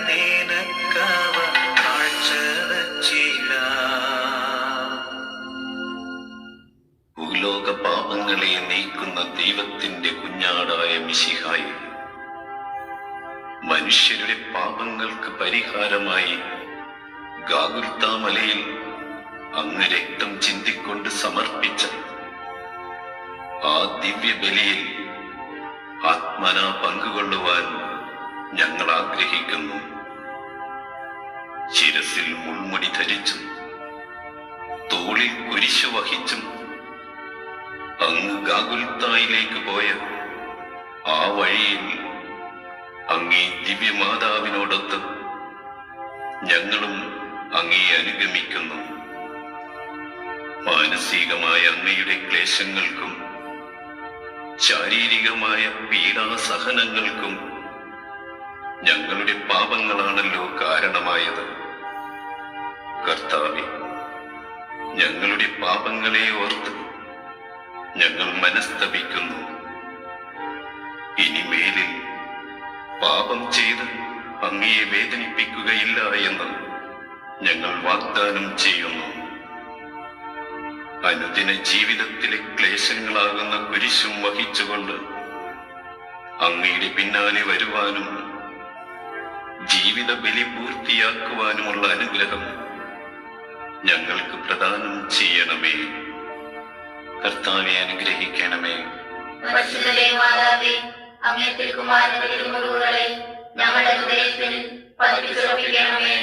നിനക്കവ കാഴ്ച ഭൂലോക പാപങ്ങളെ നീക്കുന്ന ദൈവത്തിന്റെ കുഞ്ഞാടായ മിശിഹായെ, മനുഷ്യരുടെ പാപങ്ങൾക്ക് പരിഹാരമായി ഗാഗുൽത്താ മലയിൽ അങ്ങ് രക്തം ചിന്തിക്കൊണ്ട് സമർപ്പിച്ച ആ ദിവ്യബലിയിൽ ആത്മനാ പങ്കുകൊള്ളുവാൻ ഞങ്ങൾ ആഗ്രഹിക്കുന്നു. ശിരസിൽ മുൾമുടി ധരിച്ചും തോളിൽ കുരിശു വഹിച്ചും അങ്ങ് ഗാഗുൽത്തായിലേക്ക് പോയ ആ വഴിയിൽ അങ്ങേ ദിവ്യമാതാവിനോടൊത്ത് ഞങ്ങളും അങ്ങേ അനുഗമിക്കുന്നു. മാനസികമായ അങ്ങയുടെ ക്ലേശങ്ങൾക്കും ശാരീരികമായ പീഡാസഹനങ്ങൾക്കും ഞങ്ങളുടെ പാപങ്ങളാണല്ലോ കാരണമായത്. കർത്താവേ, ഞങ്ങളുടെ പാപങ്ങളെ ഓർത്ത് ഞങ്ങൾ മനസ്തപിക്കുന്നു. ഇനിമേലിൽ പാപം ചെയ്ത് അങ്ങയെ വേദനിപ്പിക്കുകയില്ല എന്ന് ഞങ്ങൾ വാഗ്ദാനം ചെയ്യുന്നു. അനുദിന ജീവിതത്തിലെ ക്ലേശങ്ങളാകുന്ന കുരിശും വഹിച്ചുകൊണ്ട് അങ്ങയുടെ പിന്നാലെ വരുവാനും ജീവിത ബലി പൂർത്തിയാക്കുവാനുമുള്ള അനുഗ്രഹം ഞങ്ങൾക്ക് പ്രദാനം ചെയ്യണമേ. കർത്താവെ, അനുഗ്രഹിക്കണമേ. അങ്ങേ തിരുക്കുമാരന്റെ തിരുമുറിവുകളെ ഞങ്ങളുടെ ഹൃദയത്തിൽ പതിപ്പിച്ചുറപ്പിക്കണമേ.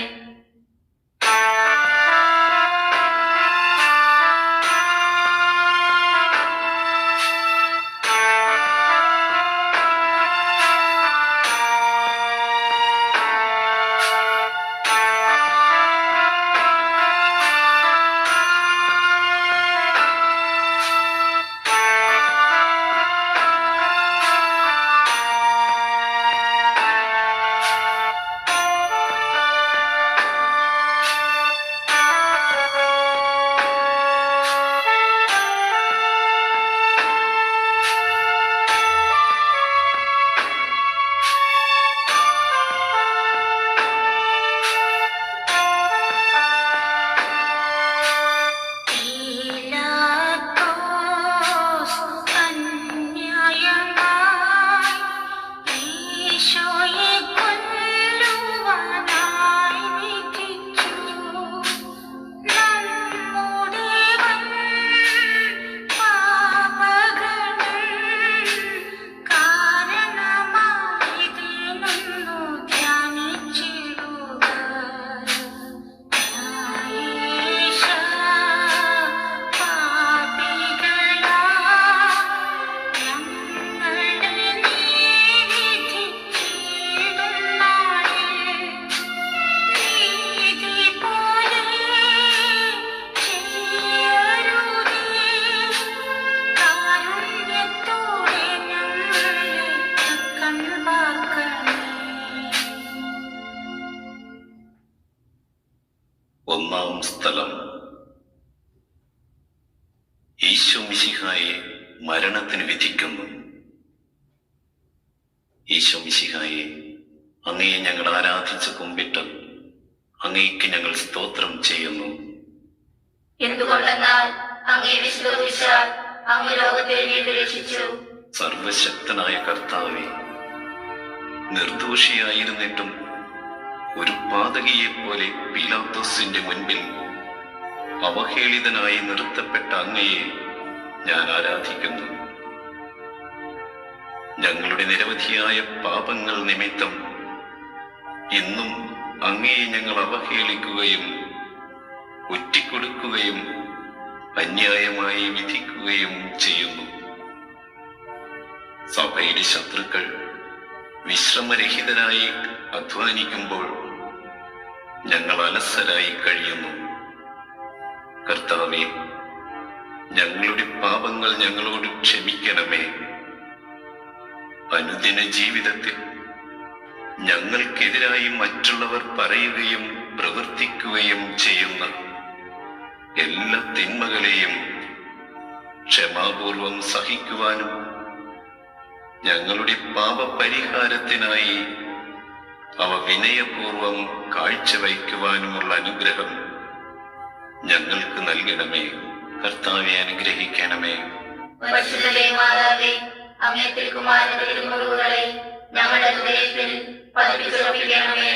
ഒന്നാം സ്ഥലം. ഈശോ മിശിഹായെ മരണത്തിന് വിധിക്കുന്നു. ഈശോ മിശിഹായെ, അങ്ങയെ ഞങ്ങൾ ആരാധിച്ച് കുമ്പിട്ട് അങ്ങേക്ക് ഞങ്ങൾ സ്തോത്രം ചെയ്യുന്നു. എന്തുകൊണ്ടെന്നാൽ അങ്ങേ വിശുദ്ധ അങ്ങ് ലോകത്തെ വീണ്ടും രക്ഷിച്ചു. സർവശക്തനായ കർത്താവേ, നിർദോഷിയായിരുന്നിട്ടും ഒരു പാതകിയെ പോലെ പീലാത്തോസിന്റെ മുൻപിൽ അവഹേളിതനായി നിർത്തപ്പെട്ട അങ്ങയെ ഞാൻ ആരാധിക്കുന്നു. ഞങ്ങളുടെ നിരവധിയായ പാപങ്ങൾ നിമിത്തം ഇന്നും അങ്ങയെ ഞങ്ങൾ അവഹേളിക്കുകയും ഒറ്റിക്കൊടുക്കുകയും അന്യായമായി വിധിക്കുകയും ചെയ്യുന്നു. സഭയുടെ ശത്രുക്കൾ വിശ്രമരഹിതരായി അധ്വാനിക്കുമ്പോൾ ഞങ്ങൾ അലസരായി കഴിയുന്നു. കർത്താവേ, ഞങ്ങളുടെ പാപങ്ങൾ ഞങ്ങളോട് ക്ഷമിക്കണമേ. അനുദിന ജീവിതത്തിൽ ഞങ്ങൾക്കെതിരായി മറ്റുള്ളവർ പറയുകയും പ്രവർത്തിക്കുകയും ചെയ്യുന്ന എല്ലാ തിന്മകളെയും ക്ഷമാപൂർവം സഹിക്കുവാനും ഞങ്ങളുടെ പാപപരിഹാരത്തിനായി അവ വിനയപൂർവം കാഴ്ചവയ്ക്കുവാനുമുള്ള അനുഗ്രഹം ഞങ്ങൾക്ക് നൽകണമേ. കർത്താവെ, അനുഗ്രഹിക്കണമേ. പരിശുദ്ധ മാതാവേ, അങ്ങേ തിരുക്കുമാരന്റെ തിരുമുറിവുകളെ ഞങ്ങളുടെ ഹൃദയത്തിൽ പതിപ്പിച്ചുറപ്പിക്കണമേ.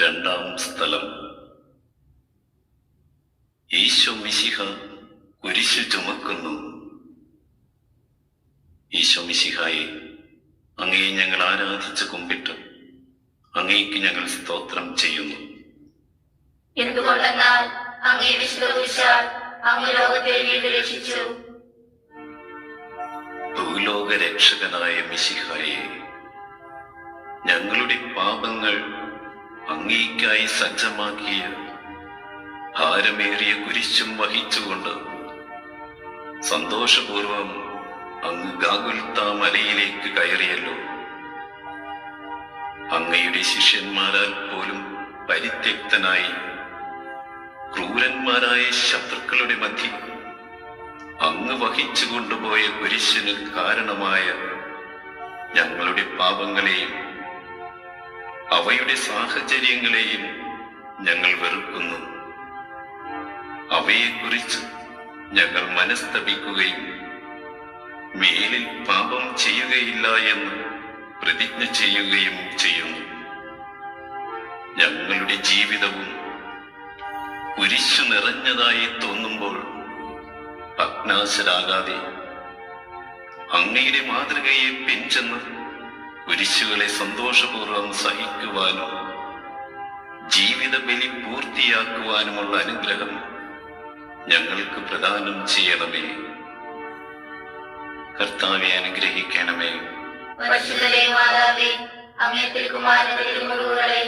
രണ്ടാം സ്ഥലം. ഈശോ മിശിഹ കുരിശു ചുമക്കുന്നു. ഈശോ മിശിഹായെ, അങ്ങയെ ഞങ്ങൾ ആരാധിച്ച് കുമ്പിട്ട് അങ്ങേക്ക് ഞങ്ങൾ സ്തോത്രം ചെയ്യുന്നു. എന്തുകൊണ്ടെന്നാൽ അങ്ങേ വിശുദ്ധ കുരിശാൽ അങ്ങ് ലോകത്തെ വീണ്ടും രക്ഷിച്ചു. ഭൂലോക രക്ഷകനായ മിശിഹായെ, ഞങ്ങളുടെ പാപങ്ങൾ അങ്ങേയ്ക്കായി സജ്ജമാക്കിയ ഭാരമേറിയ കുരിശും വഹിച്ചുകൊണ്ട് സന്തോഷപൂർവം അങ്ങ് ഗാഗുൽത്താ മലയിലേക്ക് കയറിയല്ലോ. അങ്ങയുടെ ശിഷ്യന്മാരാൽ പോലും പരിത്യക്തനായി ക്രൂരന്മാരായ ശത്രുക്കളുടെ മധ്യ അങ്ങ് വഹിച്ചു കൊണ്ടുപോയ കുരിശിന് കാരണമായ ഞങ്ങളുടെ പാപങ്ങളെയും അവയുടെ സാഹചര്യങ്ങളെയും ഞങ്ങൾ വെറുക്കുന്നു. അവയെക്കുറിച്ച് ഞങ്ങൾ മനസ്തപിക്കുകയും മേലിൽ പാപം ചെയ്യുകയില്ല എന്ന് പ്രതിജ്ഞ ചെയ്യുകയും ചെയ്യുന്നു. ഞങ്ങളുടെ ജീവിതവും കുരിശു നിറഞ്ഞതായി തോന്നുമ്പോൾ അജ്ഞാശരാകാതെ അങ്ങയുടെ മാതൃകയെ പിൻചെന്ന് കുരിശുകളെ സന്തോഷപൂർവ്വം സഹിക്കുവാനും ജീവിത ബലി പൂർത്തിയാക്കുവാനുമുള്ള അനുഗ്രഹം ഞങ്ങൾക്ക് പ്രദാനം ചെയ്യണമേ. കർത്താവെ, അനുഗ്രഹിക്കണമേ. പരിശുദ്ധ മാതാവേ, അങ്ങേ തിരുക്കുമാരന്റെ തിരുമുറിവുകളെ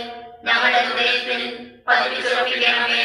ഞങ്ങളുടെ ഹൃദയത്തിൽ പതിപ്പിച്ചുറപ്പിക്കണമേ.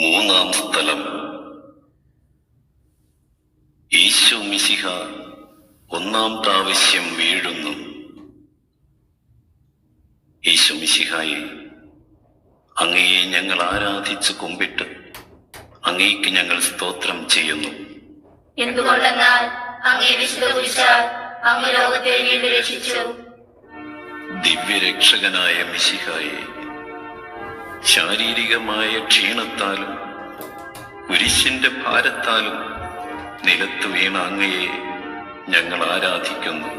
മൂന്നാം സ്ഥലം. ഈശോ മിശിഹ ഒന്നാം പ്രാവശ്യം വീഴുന്നു. ഈശോ മിശിഹായെ, അങ്ങയെ ഞങ്ങൾ ആരാധിച്ച് കുമ്പിട്ട് അങ്ങേക്ക് ഞങ്ങൾ സ്തോത്രം ചെയ്യുന്നു. എന്തുകൊണ്ടെന്നാൽ അങ്ങേ വിശുദ്ധ കുരിശാൽ അങ്ങ് ലോകത്തെ വീണ്ടും രക്ഷിച്ചു. ദിവ്യരക്ഷകനായ മിശിഹായെ, ശാരീരികമായ ക്ഷീണത്താലും കുരിശിന്റെ ഭാരത്താലും നിലത്ത് വീണ അങ്ങയെ ഞങ്ങൾ ആരാധിക്കുന്നു.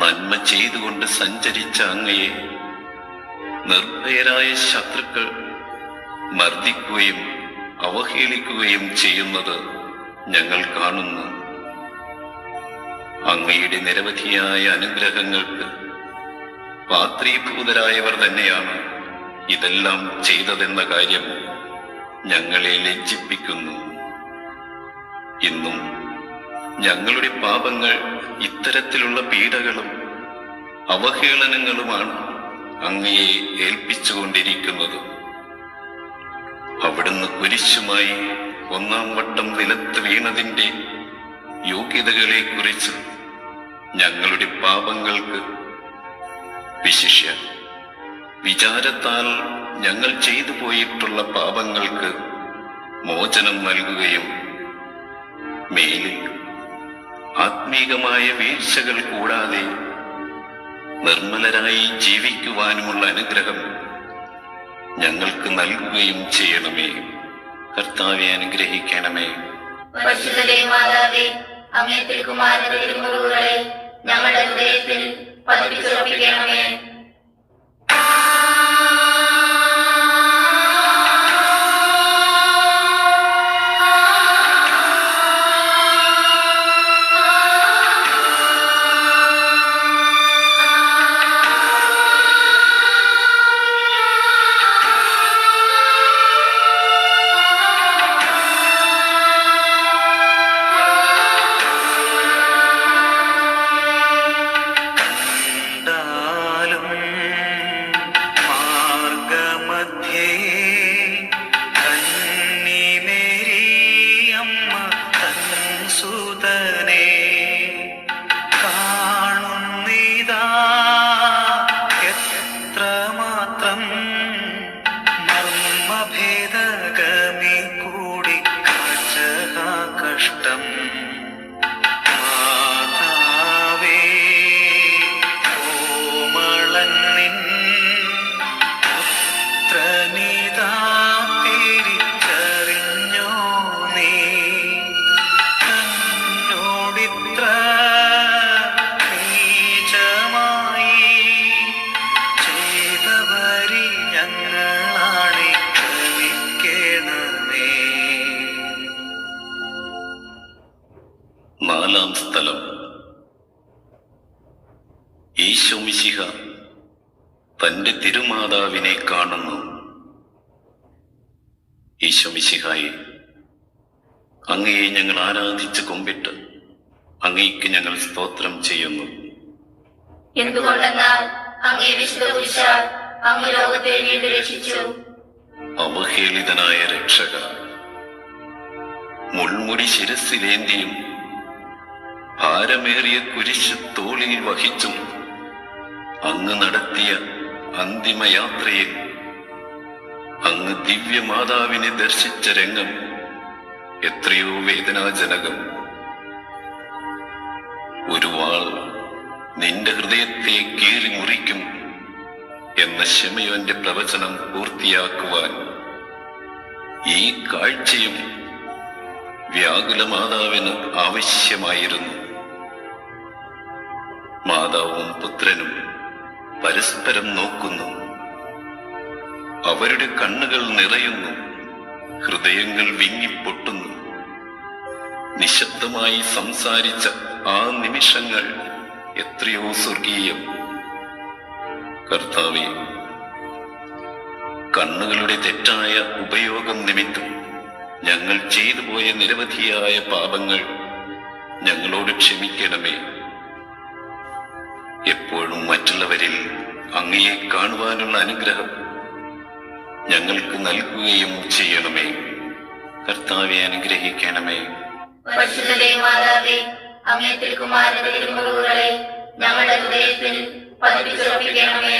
നന്മ ചെയ്തുകൊണ്ട് സഞ്ചരിച്ച അങ്ങയെ നിർഭയരായ ശത്രുക്കൾ മർദ്ദിക്കുകയും അവഹേളിക്കുകയും ചെയ്യുന്നത് ഞങ്ങൾ കാണുന്നു. അങ്ങയുടെ നിരവധിയായ അനുഗ്രഹങ്ങൾക്ക് പാത്രീഭൂതരായവർ തന്നെയാണ് ഇതെല്ലാം ചെയ്തതെന്ന കാര്യം ഞങ്ങളെ ലജ്ജിപ്പിക്കുന്നു. ഇന്നും ഞങ്ങളുടെ പാപങ്ങൾ ഇത്തരത്തിലുള്ള പീഡകളും അവഹേളനങ്ങളുമാണ് അങ്ങയെ ഏൽപ്പിച്ചുകൊണ്ടിരിക്കുന്നത്. അവിടുന്ന് കുരിശുമായി ഒന്നാം വട്ടം നിലത്ത് വീണതിന്റെ യോഗ്യതകളെ കുറിച്ച് ഞങ്ങളുടെ പാപങ്ങൾക്ക്, വിശിഷ്യ വിചാരത്താൽ ഞങ്ങൾ ചെയ്തു പോയിട്ടുള്ള പാപങ്ങൾക്ക് മോചനം നൽകുകയും മേലിൽ ആത്മീകമായ വീഴ്ചകൾ കൂടാതെ നിർമ്മലരായി ജീവിക്കുവാനുമുള്ള അനുഗ്രഹം ഞങ്ങൾക്ക് നൽകുകയും ചെയ്യണമേ. കർത്താവെ, അനുഗ്രഹിക്കണമേ. പരിശുദ്ധ മാതാവേ, അങ്ങേ തിരുക്കുമാരന്റെ തിരുമുറിവുകളെ ഞങ്ങളുടെ ഹൃദയത്തിൽ പതിപ്പിച്ചുറപ്പിക്കണമേ. നാലാം സ്ഥലം. ഈശോ മിശിഹ തന്റെ തിരുമാതാവിനെ കാണുന്നു. ഈശോ മിശിഹായെ, അങ്ങയെ ഞങ്ങൾ ആരാധിച്ച് കുമ്പിട്ട് അങ്ങേക്ക് ഞങ്ങൾ സ്തോത്രം ചെയ്യുന്നു. എന്തുകൊണ്ടെന്നാൽ അങ്ങേ വിശുദ്ധ കുരിശാൽ അങ്ങ് ലോകത്തെ വീണ്ടും രക്ഷിച്ചു. അവഹേളിതനായ രക്ഷക, മുൾമുടി ശിരസിലേന്തിയും ഭാരമേറിയ കുരിശ് തോളിൽ വഹിച്ചും അങ്ങ് നടത്തിയ അന്തിമയാത്രയിൽ അങ്ങ് ദിവ്യമാതാവിനെ ദർശിച്ച രംഗം എത്രയോ വേദനാജനകം. ഒരു വാൾ നിന്റെ ഹൃദയത്തെ കീറി മുറിക്കും എന്ന ശമയോന്റെ പ്രവചനം പൂർത്തിയാക്കുവാൻ ഈ കാഴ്ചയും വ്യാകുല മാതാവിന് ആവശ്യമായിരുന്നു. മാതാവും പുത്രനും പരസ്പരം നോക്കുന്നു. അവരുടെ കണ്ണുകൾ നിറയുന്നു, ഹൃദയങ്ങൾ വിങ്ങിപ്പൊട്ടുന്നു. നിശബ്ദമായി സംസാരിച്ച ആ നിമിഷങ്ങൾ എത്രയോ സ്വർഗീയം. കർത്താവേ, കണ്ണുകളുടെ തെറ്റായ ഉപയോഗം നിമിത്തം ഞങ്ങൾ ചെയ്തു പോയ നിരവധിയായ പാപങ്ങൾ ഞങ്ങളോട് ക്ഷമിക്കണമേ. എപ്പോഴും മറ്റുള്ളവരിൽ അങ്ങയെ കാണുവാനുള്ള അനുഗ്രഹം ഞങ്ങൾക്ക് നൽകുകയും ചെയ്യണമേ. കർത്താവെ അനുഗ്രഹിക്കണമേ. പരിശുദ്ധ മാതാവേ, അങ്ങേ തിരുക്കുമാരന്റെ തിരുമുറിവുകളെ ഞങ്ങളുടെ ഹൃദയത്തിൽ പതിപ്പിച്ചുറപ്പിക്കണമേ.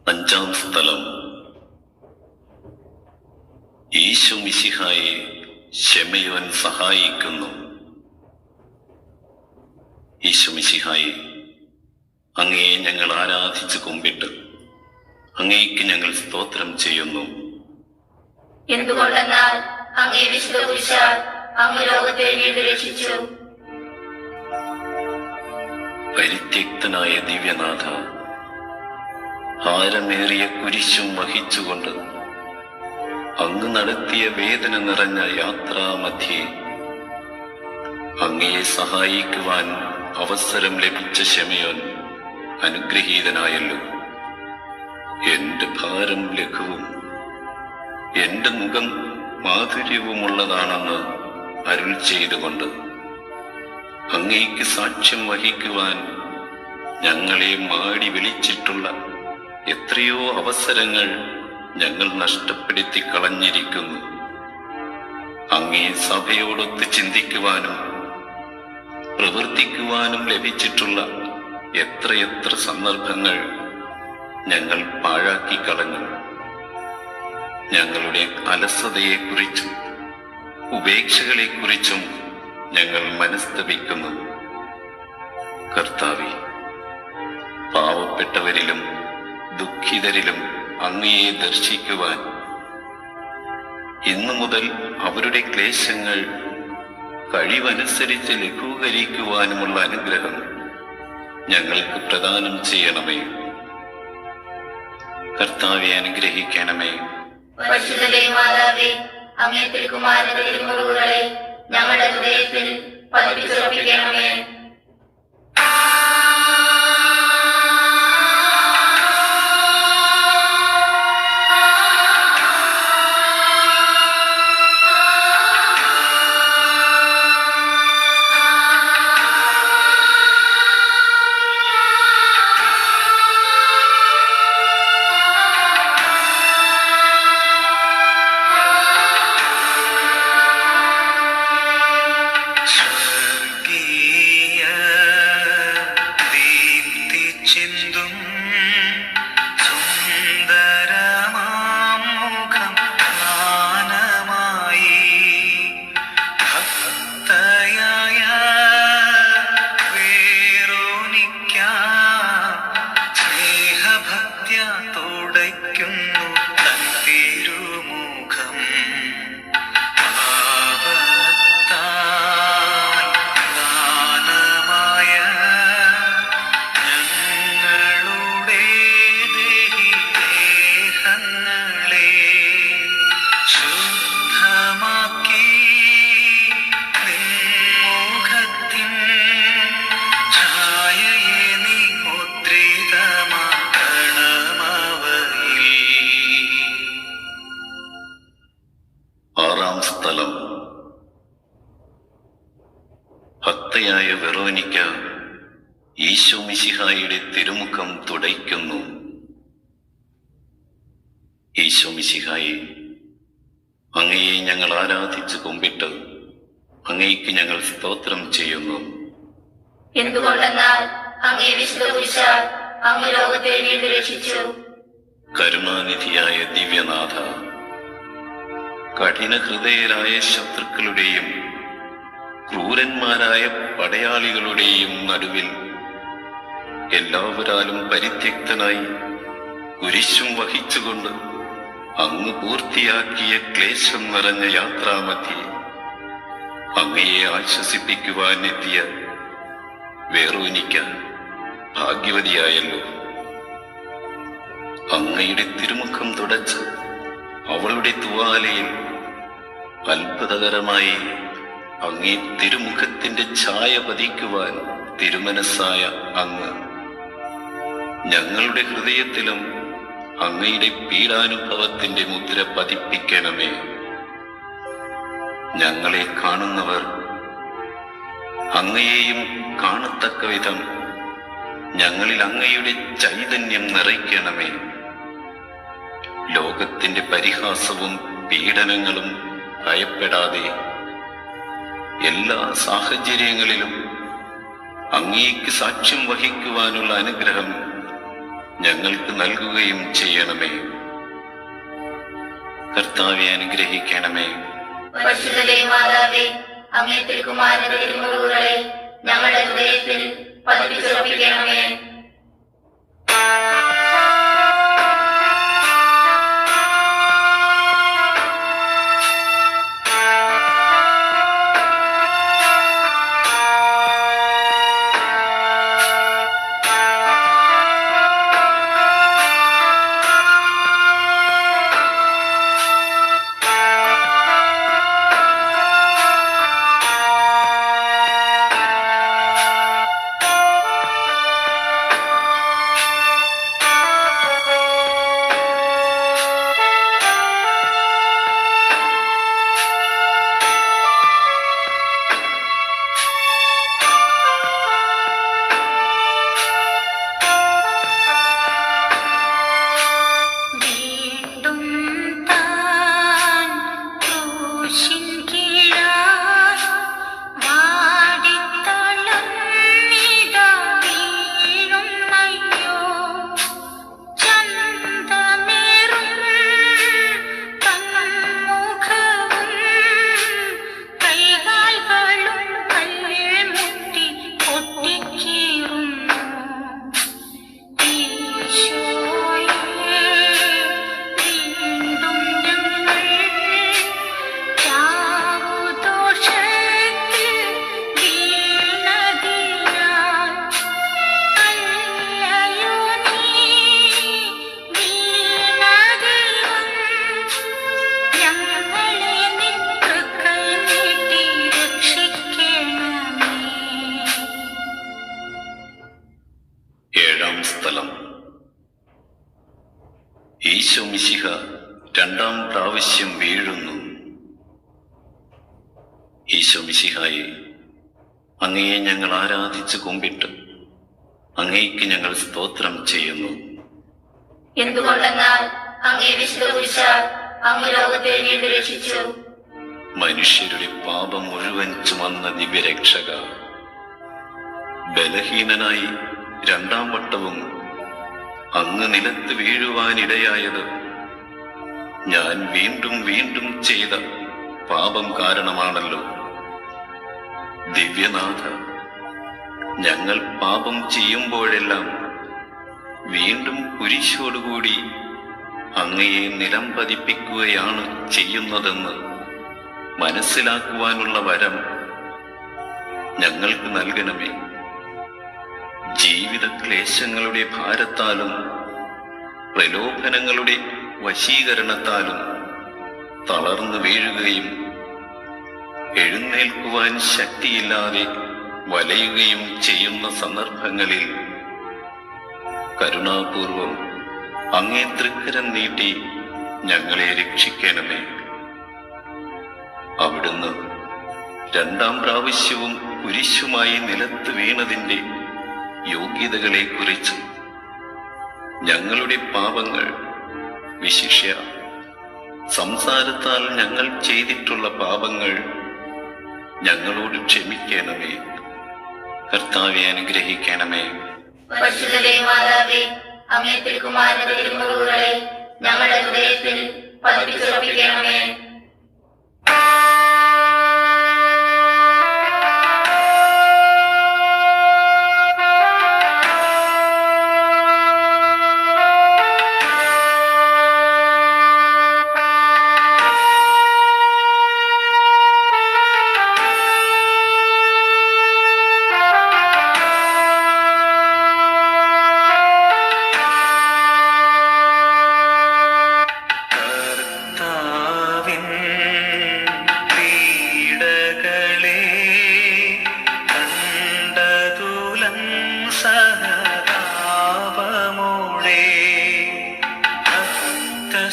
അഞ്ചാം സ്ഥലം. ഈശോ മിശിഹായെ ശെമയോൻ സഹായിക്കുന്നു. ഈശോ മിശിഹായെ, അങ്ങയെ ഞങ്ങൾ ആരാധിച്ചു കുമ്പിട്ട് അങ്ങേക്ക് ഞങ്ങൾ സ്തോത്രം ചെയ്യുന്നു. എന്തുകൊണ്ടെന്നാൽ അങ്ങേ വിശുദ്ധ കുരിശാൽ അങ്ങ് ലോകത്തെ വീണ്ടും രക്ഷിച്ചു. പരിത്യക്തനായ ദിവ്യനാഥ, ഭാരമേറിയ കുരിശും വഹിച്ചുകൊണ്ട് അങ്ങ് നടത്തിയ വേദന നിറഞ്ഞ യാത്രാമധ്യേ അങ്ങയെ സഹായിക്കുവാൻ അവസരം ലഭിച്ച ശെമയോൻ അനുഗ്രഹീതനായല്ലോ. എന്റെ ഭാരം ലഘുവും എന്റെ മുഖം മാധുര്യവുമുള്ളതാണെന്ന് അരുൾ ചെയ്തുകൊണ്ട് അങ്ങേക്ക് സാക്ഷ്യം വഹിക്കുവാൻ ഞങ്ങളെ മാടി വിളിച്ചിട്ടുള്ള എത്രയോ അവസരങ്ങൾ ഞങ്ങൾ നഷ്ടപ്പെടുത്തി കളഞ്ഞിരിക്കുന്നു. അങ്ങേ സഭയോടൊത്ത് ചിന്തിക്കുവാനും പ്രവർത്തിക്കുവാനും ലഭിച്ചിട്ടുള്ള എത്രയെത്ര സന്ദർഭങ്ങൾ ഞങ്ങൾ പാഴാക്കി കളഞ്ഞു. ഞങ്ങളുടെ അലസതയെക്കുറിച്ചും ഉപേക്ഷകളെക്കുറിച്ചും ഞങ്ങൾ മനസ്തപിക്കുന്നു. കർത്താവേ, പാവപ്പെട്ടവരിലും ദുഃഖിതരിലും അങ്ങയെ ദർശിക്കുവാൻ, ഇന്നു മുതൽ അവരുടെ ക്ലേശങ്ങൾ കഴിവനുസരിച്ച് ലഘൂകരിക്കുവാനുമുള്ള അനുഗ്രഹം ഞങ്ങൾക്ക് പ്രദാനം ചെയ്യണമേ. കർത്താവെ അനുഗ്രഹിക്കണമേ. പരിശുദ്ധ മാതാവേ, അങ്ങേ തിരുക്കുമാരന്റെ തിരുമുറിവുകളെ ഞങ്ങളുടെ ഹൃദയത്തിൽ പതിപ്പിച്ചുറപ്പിക്കണമേ. സ്വർഗീയ സ്ഥലം. ഭക്തയായ വെറോനിക്ക ഈശോ മിശിഹായുടെ തിരുമുഖം തുടയ്ക്കുന്നു. ഈശോ മിശിഹായെ, അങ്ങയെ ഞങ്ങൾ ആരാധിച്ചു കുമ്പിട്ട് അങ്ങയ്ക്ക് ഞങ്ങൾ സ്തോത്രം ചെയ്യുന്നു. എന്തുകൊണ്ടെന്നാൽ അങ്ങേ വിശുദ്ധ കുരിശാൽ അങ്ങ് ലോകത്തെ വീണ്ടും രക്ഷിച്ചു. കരുണാനിധിയായ ദിവ്യനാഥ, കഠിന ഹൃദയരായ ശത്രുക്കളുടെയും ക്രൂരന്മാരായ പടയാളികളുടെയും നടുവിൽ എല്ലാവരാലും പരിത്യക്തനായി കുരിശും വഹിച്ചുകൊണ്ട് അങ്ങ് പൂർത്തിയാക്കിയ ക്ലേശം നിറഞ്ഞ യാത്രാമധ്യേ അങ്ങയെ ആശ്വസിപ്പിക്കുവാൻ എത്തിയ വെറോനിക്ക ഭാഗ്യവതിയായല്ലോ. അങ്ങയുടെ തിരുമുഖം തുടച്ച് അവളുടെ തുവാലയിൽ അത്ഭുതകരമായി അങ്ങേ തിരുമുഖത്തിന്റെ ഛായ പതിക്കുവാൻ തിരുമനസ്സായ അങ്ങ് ഞങ്ങളുടെ ഹൃദയത്തിലും അങ്ങയുടെ പീഡാനുഭവത്തിന്റെ മുദ്ര പതിപ്പിക്കണമേ. ഞങ്ങളെ കാണുന്നവർ അങ്ങയെയും കാണത്തക്ക വിധം ഞങ്ങളിൽ അങ്ങയുടെ ചൈതന്യം നിറയ്ക്കണമേ. ലോകത്തിന്റെ പരിഹാസവും പീഡനങ്ങളും ഭയപ്പെടാതെ എല്ലാ സാഹചര്യങ്ങളിലും അങ്ങേക്ക് സാക്ഷ്യം വഹിക്കുവാനുള്ള അനുഗ്രഹം ഞങ്ങൾക്ക് നൽകുകയും ചെയ്യണമേ. കർത്താവെ, അനുഗ്രഹിക്കണമേ. പരിശുദ്ധ മാതാവേ, അങ്ങേ തിരുക്കുമാരന്റെ തിരുമുറിവുകളെ ഞങ്ങളുടെ ഹൃദയത്തിൽ പതിപ്പിച്ചുറപ്പിക്കണമേ. സ്ഥലം. ഈശോ മിശിഹ രണ്ടാം പ്രാവശ്യം വീഴുന്നു. ഈശോ മിശിഹായെ, അങ്ങയെ ഞങ്ങൾ ആരാധിച്ചു കുമ്പിട്ട് അങ്ങേക്ക് ഞങ്ങൾ സ്തോത്രം ചെയ്യുന്നു. എന്തുകൊണ്ടെന്നാൽ അങ്ങേ വിശുദ്ധ കുരിശാൽ അങ്ങ് ലോകത്തെ വീണ്ടും രക്ഷിച്ചു. മനുഷ്യരുടെ പാപം മുഴുവൻ ചുമന്ന ദിവ്യരക്ഷക, ബലഹീനനായി രണ്ടാം വട്ടവും അങ്ങ് നിലത്ത് വീഴുവാനിടയായത് ഞാൻ വീണ്ടും വീണ്ടും ചെയ്ത പാപം കാരണമാണല്ലോ. ദിവ്യനാഥ, ഞങ്ങൾ പാപം ചെയ്യുമ്പോഴെല്ലാം വീണ്ടും കുരിശോടുകൂടി അങ്ങയെ നിലം പതിപ്പിക്കുകയാണ് ചെയ്യുന്നതെന്ന് മനസ്സിലാക്കുവാനുള്ള വരം ഞങ്ങൾക്ക് നൽകണമേ. ജീവിത ക്ലേശങ്ങളുടെ ഭാരത്താലും പ്രലോഭനങ്ങളുടെ വശീകരണത്താലും തളർന്നു വീഴുകയും എഴുന്നേൽക്കുവാൻ ശക്തിയില്ലാതെ വലയുകയും ചെയ്യുന്ന സന്ദർഭങ്ങളിൽ കരുണാപൂർവം അങ്ങേ തൃക്കരം നീട്ടി ഞങ്ങളെ രക്ഷിക്കണമേ. അവിടുന്ന് രണ്ടാം പ്രാവശ്യവും കുരിശുമായി നിലത്ത് വീണതിൻ്റെ യോഗ്യതകളെക്കുറിച്ച് ഞങ്ങളുടെ പാപങ്ങൾ, വിശിഷ്യ സംസാരത്താൽ ഞങ്ങൾ ചെയ്തിട്ടുള്ള പാപങ്ങൾ ഞങ്ങളോട് ക്ഷമിക്കണമേ. കർത്താവെ അനുഗ്രഹിക്കണമേ. പരിശുദ്ധ മാതാവേ, അങ്ങേ തിരുക്കുമാരന്റെ തിരുമുറിവുകളെ ഞങ്ങളുടെ ഹൃദയത്തിൽ പതിപ്പിച്ചുറപ്പിക്കണമേ.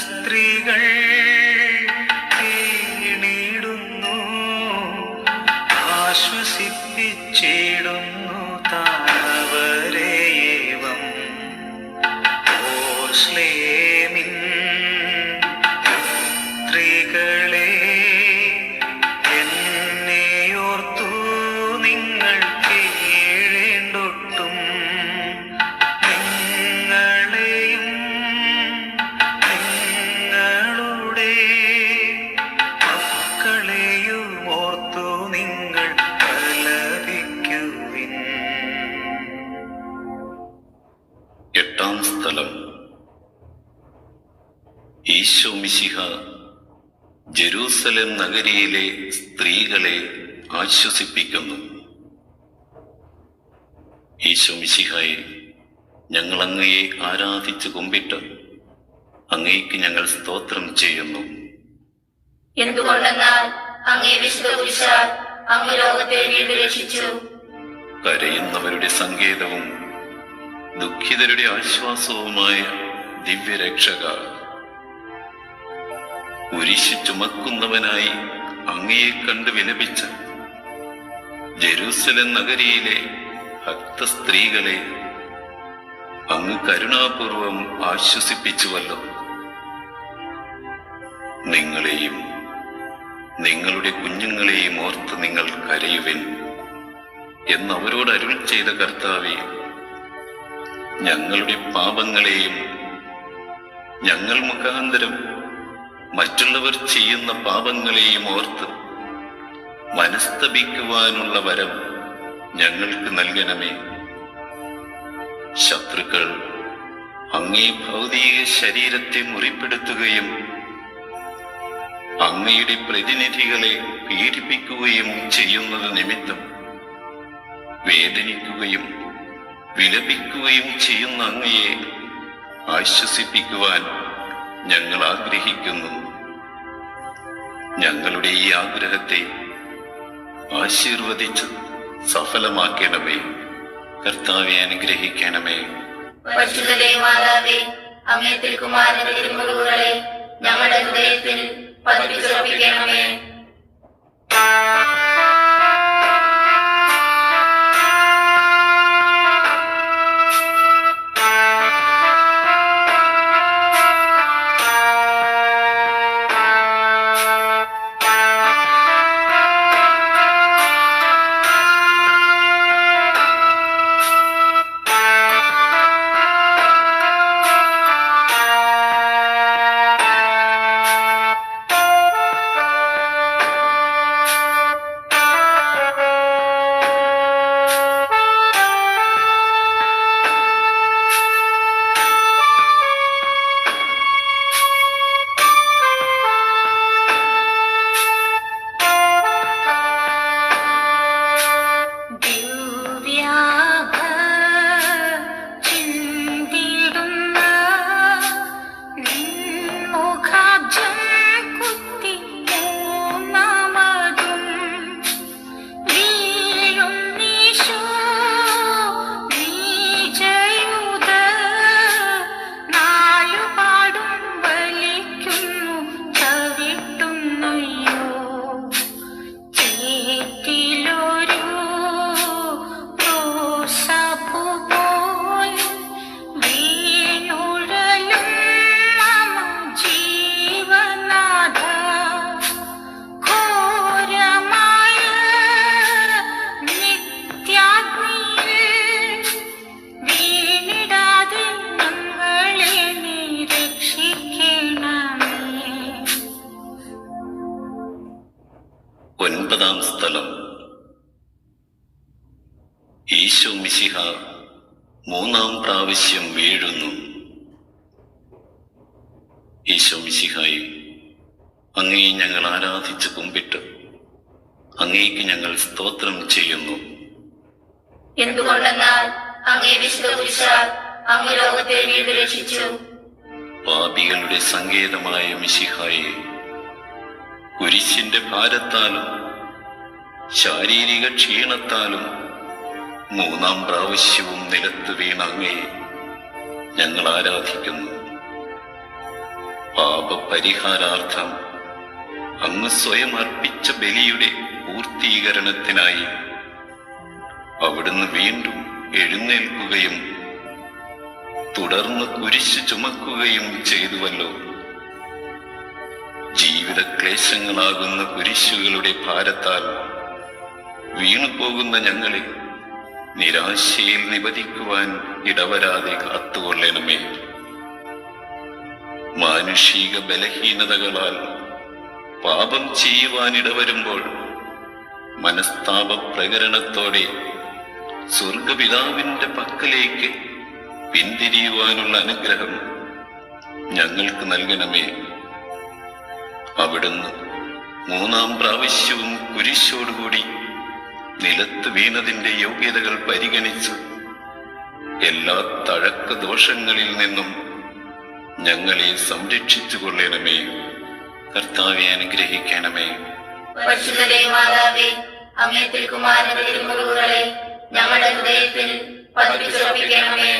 സ്ത്രീകൾ കേണിടുന്നു, ആശ്വസിപ്പിച്ചിടുന്നു താനവരേവം. ഓർശ്ലേമിൻ സ്ത്രീകളെ, എന്നെയോർത്തു നിങ്ങൾ കേഴേണ്ടൊട്ടും, നിങ്ങളെയും നിങ്ങളുടെ മക്കളെയും ഓർത്തു നിങ്ങൾ പ്രലപിക്കുവിൻ. എട്ടാം സ്ഥലം. ഈശോ മിശിഹ ജെറൂസലേം നഗരിയിലെ സ്ത്രീകളെ ആശ്വസിപ്പിക്കുന്നു. ഈശോ മിശിഹായെ, ഞങ്ങൾ അങ്ങയെ ആരാധിച്ചു കുമ്പിട്ട് അങ്ങേക്ക് ഞങ്ങൾ സ്തോത്രം ചെയ്യുന്നു. എന്തുകൊണ്ടെന്നാൽ അങ്ങേ വിശുദ്ധ കുരിശാൽ അങ്ങ് ലോകത്തെ വീണ്ടും രക്ഷിച്ചു. കരയുന്നവരുടെ സങ്കേതവും ദുഃഖിതരുടെ ആശ്വാസവുമായ ദിവ്യരക്ഷക, കുരിശ് ചുമക്കുന്നവനായി അങ്ങയെ കണ്ട് വിലപിച്ച ജെറൂസലേം നഗരിയിലെ ഭക്ത സ്ത്രീകളെ അങ്ങ് കരുണാപൂർവം ആശ്വസിപ്പിച്ചുവല്ലോ. നിങ്ങളെയും നിങ്ങളുടെ കുഞ്ഞുങ്ങളെയും ഓർത്ത് നിങ്ങൾ കരയുവിൻ എന്നവരോട് അരുൾ ചെയ്ത കർത്താവേ, ഞങ്ങളുടെ പാപങ്ങളെയും ഞങ്ങൾ മുഖാന്തരം മറ്റുള്ളവർ ചെയ്യുന്ന പാപങ്ങളെയും ഓർത്ത് മനസ്തപിക്കുവാനുള്ള വരം ഞങ്ങൾക്ക് നൽകണമേ. ശത്രുക്കൾ അങ്ങേ ഭൗതിക ശരീരത്തെ മുറിപ്പെടുത്തുകയും അങ്ങയുടെ പ്രതിനിധികളെ പീഡിപ്പിക്കുകയും ചെയ്യുന്നത് നിമിത്തം വേദനിക്കുകയും വിലപിക്കുകയും ചെയ്യുന്ന അങ്ങയെ ആശ്വസിപ്പിക്കുവാൻ ഞങ്ങൾ ആഗ്രഹിക്കുന്നു. ഞങ്ങളുടെ ഈ ആഗ്രഹത്തെ ആശീർവദിച്ച് സഫലമാക്കണമേ. കർത്താവെ അനുഗ്രഹിക്കണമേ. പരിശുദ്ധ മാതാവേ, അങ്ങേ തിരുക്കുമാരന്റെ തിരുമുറിവുകളെ ഞങ്ങളുടെ ഹൃദയത്തിൽ പതിപ്പിച്ചുറപ്പിക്കണമേ. 9-ാം സ്ഥലം. ഈശോ മിശിഹ 3-ാം പ്രാവശ്യം വീഴുന്നു. ഈശോ മിശിഹായി, അങ്ങേ ഞങ്ങൾ ആരാധിച്ച് കുമ്പിട്ട് അങ്ങേക്ക് ഞങ്ങൾ സ്തോത്രം ചെയ്യുന്നു. എന്തുകൊണ്ടെന്നാൽ അങ്ങേ വിശുദ്ധ കുരിശാൽ അങ്ങ് ലോകത്തെ വീണ്ടും രക്ഷിച്ചു. പാപികളുടെ സങ്കേതമായ മിശിഹായെ, കുരിശിന്റെ ഭാരത്താലും ശാരീരിക ക്ഷീണത്താലും 3-ാം പ്രാവശ്യവും നിലത്ത് വീണ അങ്ങയെ ഞങ്ങൾ ആരാധിക്കുന്നു. പാപപരിഹാരാർത്ഥം അങ്ങ് സ്വയം അർപ്പിച്ച ബലിയുടെ പൂർത്തീകരണത്തിനായി അവിടുന്ന് വീണ്ടും എഴുന്നേൽക്കുകയും തുടർന്ന് കുരിശ് ചുമക്കുകയും ചെയ്തുവല്ലോ. ജീവിത ക്ലേശങ്ങളാകുന്ന കുരിശുകളുടെ ഭാരത്താൽ വീണുപോകുന്ന ഞങ്ങളെ നിരാശയിൽ നിപതിക്കുവാൻ ഇടവരാതെ കാത്തുകൊള്ളണമേ. മാനുഷിക ബലഹീനതകളാൽ പാപം ചെയ്യുവാൻ ഇടവരുമ്പോൾ മനസ്താപ പ്രകരണത്തോടെ സ്വർഗപിതാവിന്റെ പക്കലേക്ക് പിന്തിരിയുവാനുള്ള അനുഗ്രഹം ഞങ്ങൾക്ക് നൽകണമേ. അവിടുന്ന് 3-ാം പ്രാവശ്യവും കുരിശോടുകൂടി നിലത്ത് വീണതിന്റെ യോഗ്യതകൾ പരിഗണിച്ച് എല്ലാ തഴക്ക ദോഷങ്ങളിൽ നിന്നും ഞങ്ങളെ സംരക്ഷിച്ചു കൊള്ളണമേ. കർത്താവെ, അനുഗ്രഹിക്കണമേ. പരിശുദ്ധ ദൈവമാതാവേ, അങ്ങേ തിരുക്കുമാരന്റെ തിരുമുറിവുകളെ ഞങ്ങളുടെ ഹൃദയത്തിൽ പതിപ്പിച്ചുറപ്പിക്കണമേ.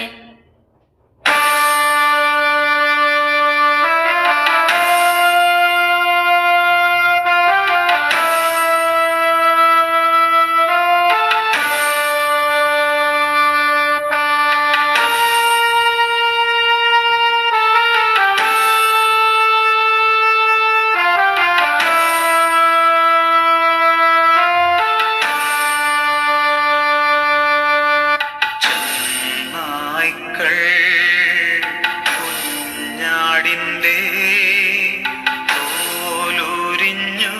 കുഞ്ഞാടിന്റെ തോലുരിഞ്ഞു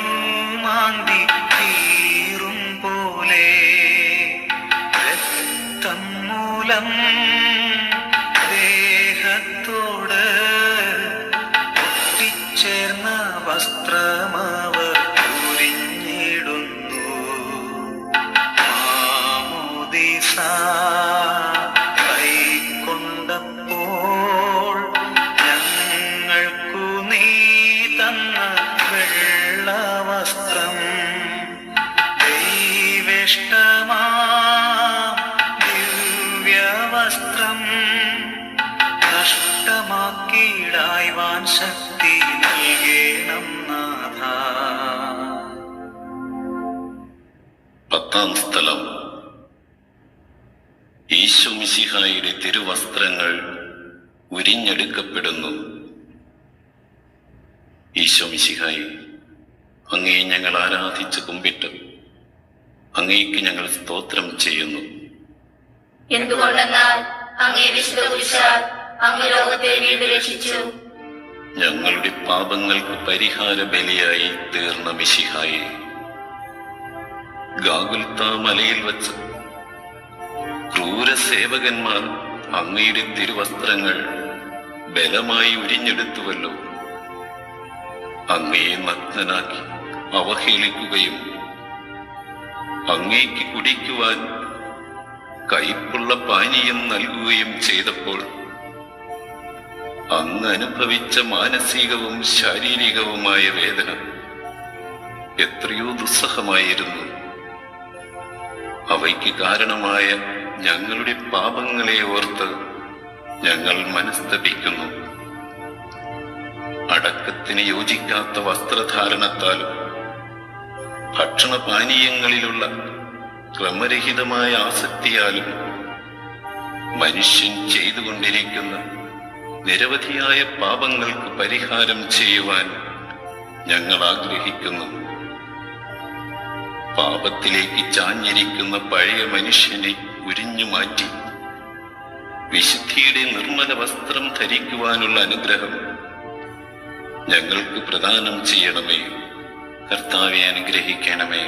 മാന്തി തീറും പോലെ രക്തം മൂലം ദേഹത്തോട് ഒട്ടിച്ചേർന്ന വസ്ത്രമവർ ഉരിഞ്ഞിടുന്നു. മാമോദീസ കൈക്കൊണ്ടപ്പോൾ ഞങ്ങൾക്കു നീ തന്ന വെള്ളവസ്ത്രം ദൈവേഷ്ടമാം ദിവ്യവസ്ത്രം നഷ്ടമാക്കിയിടായ്വാൻ ശക്തി നൽകേണം നാഥ. 10-ാം സ്ഥലം. ഈശോ മിശിഹായുടെ തിരുവസ്ത്രങ്ങൾ ഉരിഞ്ഞെടുക്കപ്പെടുന്നു. ഈശോ മിശിഹായി, അങ്ങേ ഞങ്ങൾ ആരാധിച്ച് കുമ്പിട്ട് അങ്ങേക്ക് ഞങ്ങൾ സ്തോത്രം ചെയ്യുന്നു. എന്തുകൊണ്ടെന്നാൽ അങ്ങേ വിശുദ്ധ കുരിശാൽ അങ്ങ് ലോകത്തെ വീണ്ടും രക്ഷിച്ചു. ഞങ്ങളുടെ പാപങ്ങൾക്ക് പരിഹാര ബലിയായി തീർന്ന മിശിഹായെ, ഗാഗുൽത്താ മലയിൽ വച്ച് ക്രൂരസേവകന്മാർ അങ്ങയുടെ തിരുവസ്ത്രങ്ങൾ ബലമായി ഉരിഞ്ഞെടുത്തുവല്ലോ. അങ്ങയെ നഗ്നനാക്കി അവഹേളിക്കുകയും അങ്ങേക്ക് കുടിക്കുവാൻ കയ്പുള്ള പാനീയം നൽകുകയും ചെയ്തപ്പോൾ അങ്ങ് അനുഭവിച്ച മാനസികവും ശാരീരികവുമായ വേദന എത്രയോ ദുസ്സഹമായിരുന്നു. അവയ്ക്ക് കാരണമായ ഞങ്ങളുടെ പാപങ്ങളെ ഓർത്ത് ഞങ്ങൾ മനസ്തപിക്കുന്നു. അടക്കത്തിന് യോജിക്കാത്ത വസ്ത്രധാരണത്താലും ഭക്ഷണപാനീയങ്ങളിലുള്ള ക്രമരഹിതമായ ആസക്തിയാലും മനുഷ്യൻ ചെയ്തുകൊണ്ടിരിക്കുന്ന നിരവധിയായ പാപങ്ങൾക്ക് പരിഹാരം ചെയ്യുവാൻ ഞങ്ങൾ ആഗ്രഹിക്കുന്നു. പാപത്തിലേക്ക് ചാഞ്ഞിരിക്കുന്ന പഴയ മനുഷ്യനെ ഉരിഞ്ഞു മാറ്റി വിശുദ്ധിയുടെ നിർമ്മല വസ്ത്രം ധരിക്കുവാനുള്ള അനുഗ്രഹം ഞങ്ങൾക്ക് പ്രദാനം ചെയ്യണമേ. കർത്താവെ അനുഗ്രഹിക്കണമേ.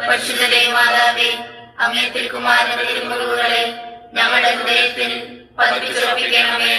പരിശുദ്ധ മാതാവേ, അങ്ങേ തിരുക്കുമാരന്റെ തിരുമുറിവുകളെ ഞങ്ങളുടെ ഹൃദയത്തിൽ പതിപ്പിച്ചുറപ്പിക്കണമേ.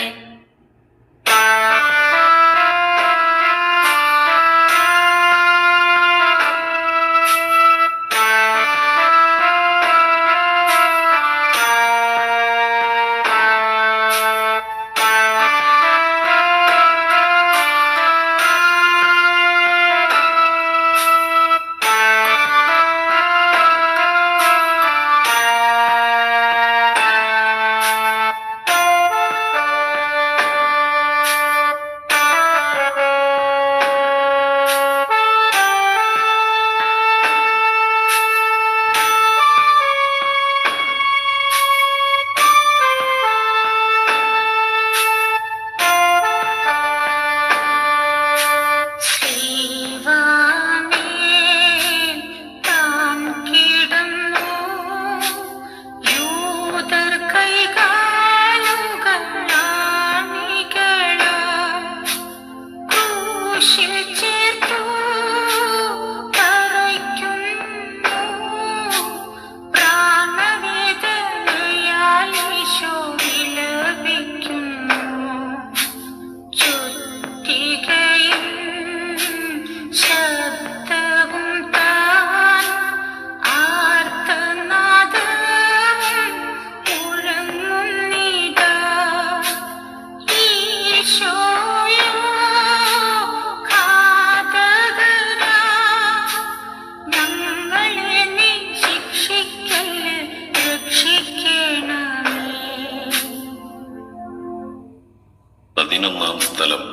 സ്ഥലം.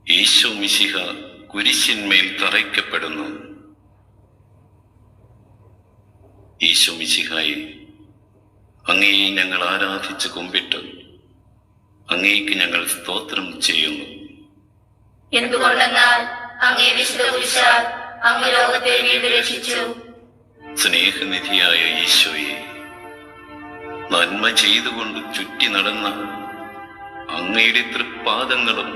ഈശോ മിശിഹ കുരിശിന്മേൽ തറയ്ക്കപ്പെടുന്നു. ഈശോ മിശിഹായെ, അങ്ങയെ ഞങ്ങൾ ആരാധിച്ച് കുമ്പിട്ട് അങ്ങേക്ക് ഞങ്ങൾ സ്തോത്രം ചെയ്യുന്നു. എന്തുകൊണ്ടെന്നാൽ അങ്ങേ വിശുദ്ധ കുരിശാൽ അങ്ങ് ലോകത്തെ വീണ്ടും രക്ഷിച്ചു. സ്നേഹനിധിയായ ഈശോയെ, നന്മ ചെയ്തുകൊണ്ട് ചുറ്റി നടന്ന അങ്ങയുടെ തൃപ്പാദങ്ങളും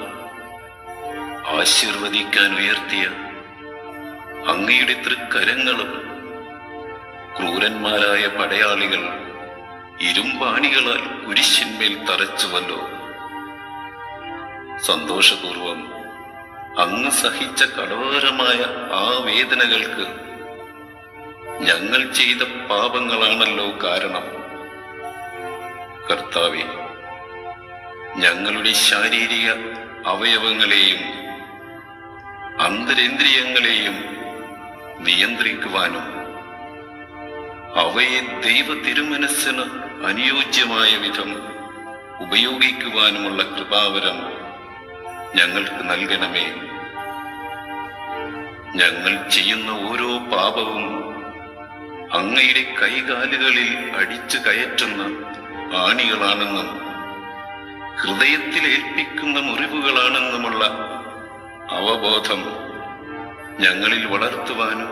ആശീർവദിക്കാൻ ഉയർത്തിയ അങ്ങയുടെ തൃക്കരങ്ങളും ക്രൂരന്മാരായ പടയാളികൾ ഇരുമ്പാണികളാൽ കുരിശിന്മേൽ തറച്ചുവല്ലോ. സന്തോഷപൂർവം അങ്ങ് സഹിച്ച കഠോരമായ ആ വേദനകൾക്ക് ഞങ്ങൾ ചെയ്ത പാപങ്ങളാണല്ലോ കാരണം. കർത്താവേ, ഞങ്ങളുടെ ശാരീരിക അവയവങ്ങളെയും അന്തരേന്ദ്രിയങ്ങളെയും നിയന്ത്രിക്കുവാനും അവയെ ദൈവ തിരുമനസ്സിന് അനുയോജ്യമായ വിധം ഉപയോഗിക്കുവാനുമുള്ള കൃപാവരം ഞങ്ങൾക്ക് നൽകണമേ. ഞങ്ങൾ ചെയ്യുന്ന ഓരോ പാപവും അങ്ങയുടെ കൈകാലുകളിൽ അടിച്ചു കയറ്റുന്ന ആണികളാണെന്നും ഹൃദയത്തിൽ ഏൽപ്പിക്കുന്ന മുറിവുകളാണെന്നുമുള്ള അവബോധം ഞങ്ങളിൽ വളർത്തുവാനും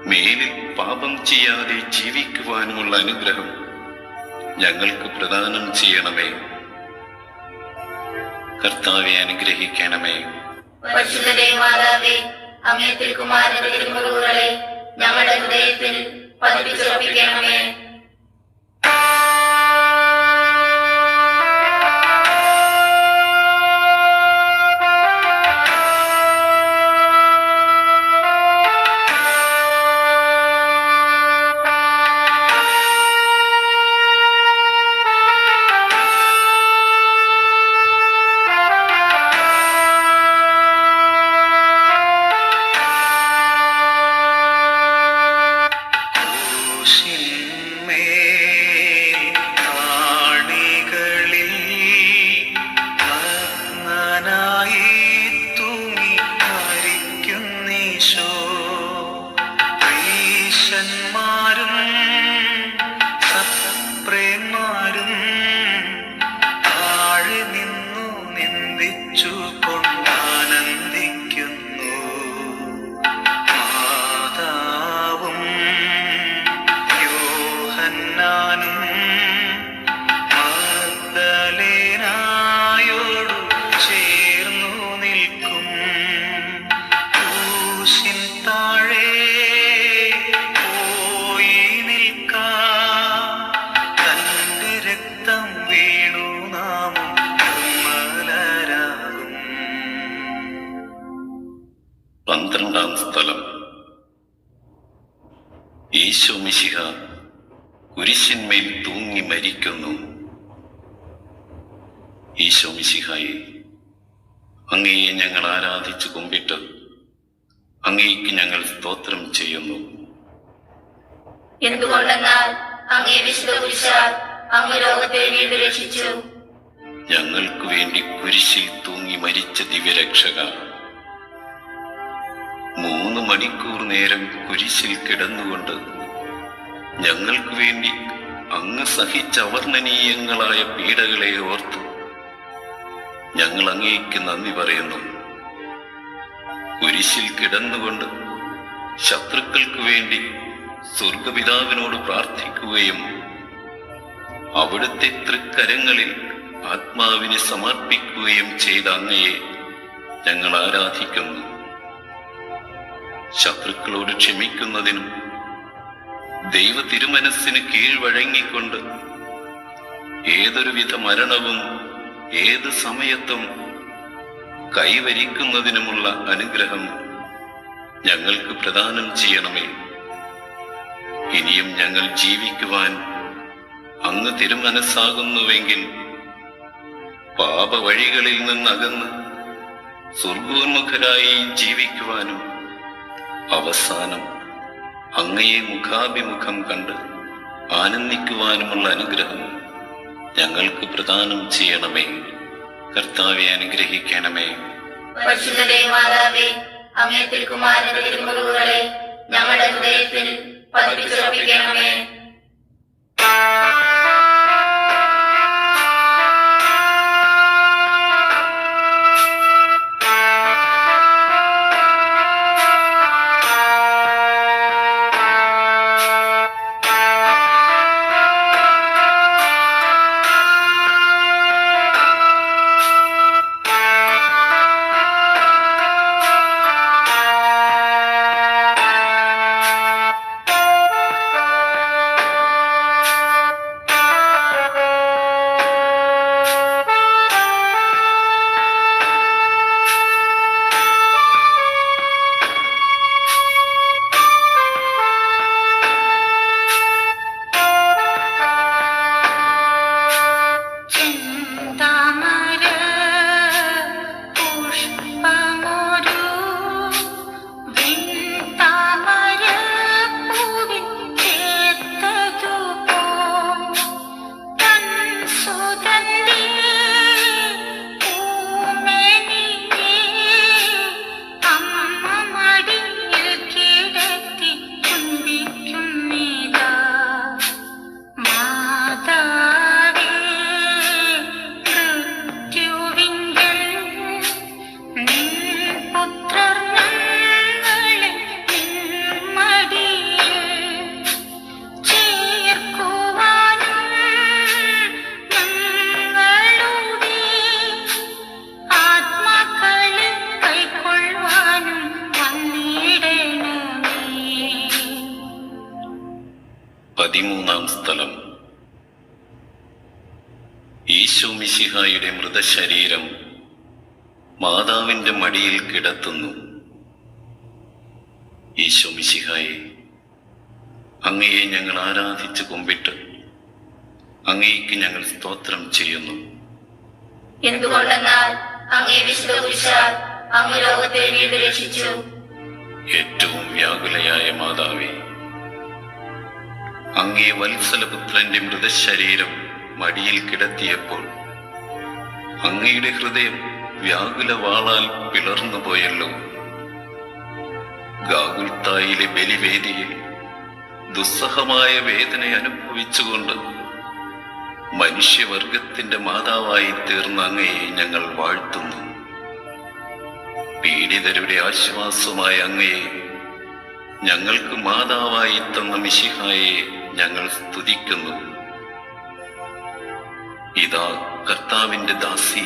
മേലിൽ പാപം ചെയ്യാതെ ജീവിക്കുവാനുമുള്ള അനുഗ്രഹം ഞങ്ങൾക്ക് പ്രദാനം ചെയ്യണമേ. കർത്താവെ അനുഗ്രഹിക്കണമേ. പരിശുദ്ധ മാതാവേ, അങ്ങേ തിരുക്കുമാരന്റെ തിരുമുറിവുകളെ ഞങ്ങളുടെ ഹൃദയത്തിൽ പതിപ്പിച്ചുറപ്പിക്കണമേ. ഈശോ മിശിഹ കുരിശിന്മേൽ തൂങ്ങി മരിക്കുന്നു. ഈശോ മിശിഹായെ, അങ്ങയെ ഞങ്ങൾ ആരാധിച്ചു കുമ്പിട്ട് അങ്ങേക്ക് ഞങ്ങൾ സ്തോത്രം ചെയ്യുന്നു. എന്തുകൊണ്ടെന്നാൽ അങ്ങേ വിശുദ്ധ കുരിശാൽ അങ്ങ് ലോകത്തെ വീണ്ടും രക്ഷിച്ചു. ഞങ്ങൾക്ക് വേണ്ടി കുരിശിൽ തൂങ്ങി മരിച്ച ദിവ്യരക്ഷക, 3 മണിക്കൂർ നേരം കുരിശിൽ കിടന്നുകൊണ്ട് ഞങ്ങൾക്ക് വേണ്ടി അങ്ങ് സഹിച്ച അവർണ്ണനീയങ്ങളായ പീഡകളെ ഓർത്ത് ഞങ്ങൾ അങ്ങേക്ക് നന്ദി പറയുന്നു. കുരിശിൽ കിടന്നുകൊണ്ട് ശത്രുക്കൾക്ക് വേണ്ടി സ്വർഗപിതാവിനോട് പ്രാർത്ഥിക്കുകയും അവിടുത്തെ തൃക്കരങ്ങളിൽ ആത്മാവിനെ സമർപ്പിക്കുകയും ചെയ്ത അങ്ങയെ ഞങ്ങൾ ആരാധിക്കുന്നു. ശത്രുക്കളോട് ക്ഷമിക്കുന്നതിനും ദൈവ തിരുമനസ്സിന് കീഴ്വഴങ്ങിക്കൊണ്ട് ഏതൊരുവിധ മരണവും ഏത് സമയത്തും കൈവരിക്കുന്നതിനുമുള്ള അനുഗ്രഹം ഞങ്ങൾക്ക് പ്രദാനം ചെയ്യണമേ. ഇനിയും ഞങ്ങൾ ജീവിക്കുവാൻ അങ്ങ് തിരുമനസ്സാകുന്നുവെങ്കിൽ പാപവഴികളിൽ നിന്നകന്ന് സ്വർഗോന്മുഖരായി ജീവിക്കുവാനും അവസാനം അങ്ങയെ മുഖാഭിമുഖം കണ്ട് ആനന്ദിക്കുവാനുമുള്ള അനുഗ്രഹം ഞങ്ങൾക്ക് പ്രദാനം ചെയ്യണമേ. കർത്താവെ, അനുഗ്രഹിക്കണമേ. പരിശുദ്ധ മാതാവേ, അങ്ങേ തിരുക്കുമാരന്റെ തിരുമുറിവുകളെ ഞങ്ങളുടെ ഹൃദയത്തിൽ പതിപ്പിച്ചുറപ്പിക്കണമേ. സ്ഥലം. ഈശോ മിശിഹായുടെ മൃതശരീരം മാതാവിന്റെ മടിയിൽ കിടത്തുന്നു. ഈശോ മിശിഹായെ, അങ്ങയെ ഞങ്ങൾ ആരാധിച്ചു കുമ്പിട്ട് അങ്ങേക്ക് ഞങ്ങൾ സ്തോത്രം ചെയ്യുന്നു. എന്തുകൊണ്ടെന്നാൽ അങ്ങേ വിശുദ്ധ കുരിശാൽ അങ്ങ് ലോകത്തെ വീണ്ടും രക്ഷിച്ചു. ഏറ്റവും വ്യാകുലയായ മാതാവേ, അങ്ങേ വത്സലപുത്രന്റെ മൃതശരീരം മടിയിൽ കിടത്തിയപ്പോൾ അങ്ങയുടെ ഹൃദയം വ്യാകുലവാളാൽ പിളർന്നുപോയല്ലോ. ഗാഗുൽത്തായിലെ ബലിവേദിയിൽ ദുസ്സഹമായ വേദന അനുഭവിച്ചുകൊണ്ട് മനുഷ്യവർഗത്തിന്റെ മാതാവായി തീർന്ന അങ്ങയെ ഞങ്ങൾ വാഴ്ത്തുന്നു. പീഡിതരുടെ ആശ്വാസമായ അങ്ങയെ, ഞങ്ങൾക്ക് മാതാവായി തന്ന മിശിഹായെ ഞങ്ങൾ സ്തുതിക്കുന്നു. ഇതാ കർത്താവിന്റെ ദാസി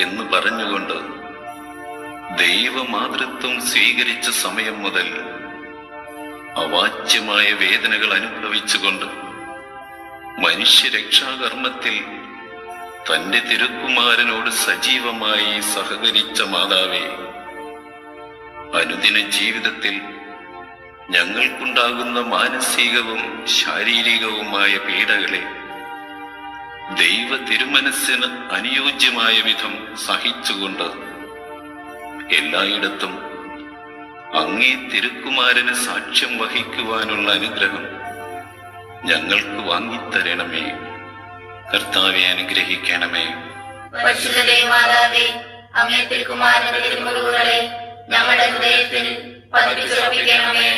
എന്ന് പറഞ്ഞുകൊണ്ട് ദൈവമാതൃത്വം സ്വീകരിച്ച സമയം മുതൽ അവാച്യമായ വേദനകൾ അനുഭവിച്ചുകൊണ്ട് മനുഷ്യരക്ഷാകർമ്മത്തിൽ തന്റെ തിരുക്കുമാരനോട് സജീവമായി സഹകരിച്ച മാതാവേ, അനുദിന ജീവിതത്തിൽ ഞങ്ങൾക്കുണ്ടാകുന്ന മാനസികവും ശാരീരികവുമായ പീഡകളെ ദൈവ തിരുമനസ്സിന് അനുയോജ്യമായ വിധം സഹിച്ചുകൊണ്ട് എല്ലായിടത്തും അങ്ങേ തിരുക്കുമാരന് സാക്ഷ്യം വഹിക്കുവാനുള്ള അനുഗ്രഹം ഞങ്ങൾക്ക് വാങ്ങിത്തരണമേ. കർത്താവെ, അനുഗ്രഹിക്കണമേ. പരിശുദ്ധ മാതാവേ, അങ്ങേ തിരുക്കുമാരന്റെ തിരുമുറിവുകളെ ഞങ്ങളുടെ ഹൃദയത്തിൽ പതിപ്പിച്ചുറപ്പിക്കണമേ.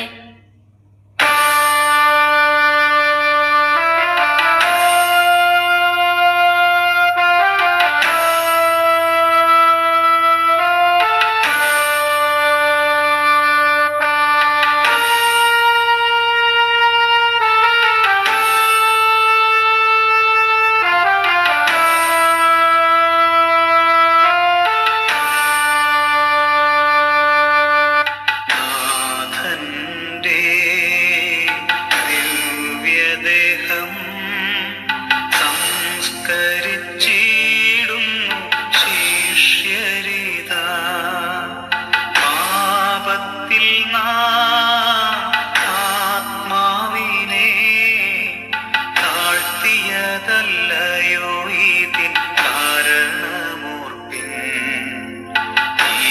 നാഥന്റെ ദിവ്യദേഹം സംസ്കരിച്ചിടുന്നു ശിഷ്യരിതാ. പാപത്തിൽ ആത്മാവിനെ താഴ്ത്തിയതല്ലയോ ഇതിൻ കാരണമോർപ്പിൻ.